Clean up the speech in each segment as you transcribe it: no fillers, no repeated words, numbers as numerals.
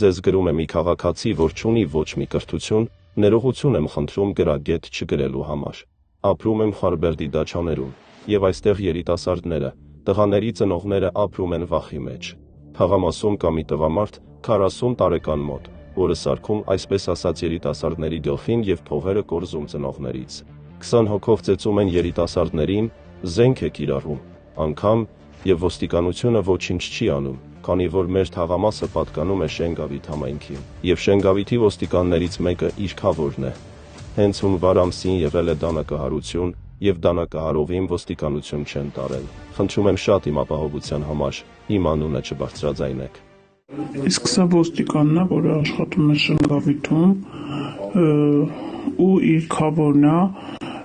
Ձեզ գրում է մի քաղաքացի, որ չունի ոչ մի կրթություն, ներողություն եմ խնդրում գրագետ չգրելու համար։ Ապրում եմ Խարբերդի դաչաներում, եւ այստեղ երիտասարդները, տղաների ծնողները ապրում են վախի մեջ։ Թաղամասում կա մի տղամարդ 40 տարեկան մոտ, որը սարքում այսպես ասած երիտասարդների գլխին եւ փողերը կորզում ծնողներից։ 20 հոգով ծեծում են երիտասարդներին, զենք է կիրառում, անգամ եւ ոստիկանությունը ոչինչ չի անում, քանի որ մեր թաղամասը պատկանում է Շենգավիթ համայնքին, եւ Շենգավիթի ոստիկաններից մեկը իր քավորն է։ Հենց հունվար ամսին եղել է դանակահարություն, եւ դանակահարողին ոստիկանություն չեն տարել։ Խնդրում եմ շատ իմ ապահովության համար, իմ անունը չբարձրաձայնեք։ Իսկ սա ոստիկանն է, որը աշխատում է Շենգավիթում, ու իր քավորն է,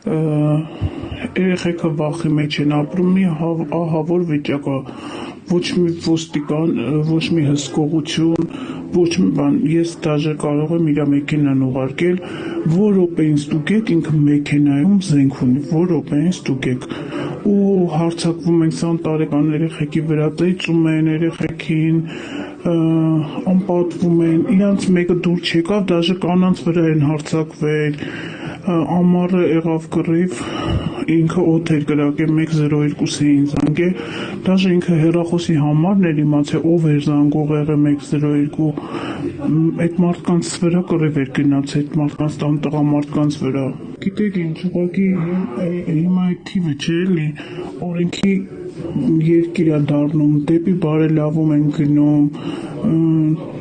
երեխեքը վախի մեջ են ապրում, մի ահավոր վիճակ է, ոչ մի ոստիկան, ոչ մի հսկողություն, ոչ մի բան, ես դաժե կարող եմ իր մեքենան ուղարկել, որ րոպեին ստուգեք, ինքը մեքենայում զենք ունի, որ րոպեին ստուգեք, ու հարձակվում են 20 տարեկան երեխեքի վրա, ծեծում են երեխեքին, անպատվում են, իրանց մեկը դուր չեկավ, դաժե կանանց վրա են հարձակվել, ամառը եղավ կռիվ, ինքը օդ էր կրակել, 102-ին զանգել, դաժե ինքը հեռախոսի համարն էր իմացել, ով էր զանգող եղել 102, այդ մարդկանց վրա կռիվ էր գնաց, այդ մարդկանց տղամարդկանց վրա։ Գիտեք ինչ, ուղղակի հիմա այդ թիվը չէ էլի, օրենքի երկիր է դառնում, դեպի բարելավում են գնում,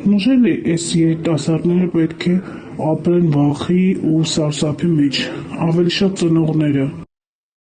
նուժել այս երիտասարդները պետք է ապրեն վախի ու սարսափի մեջ, ավելի շատ ծնողները։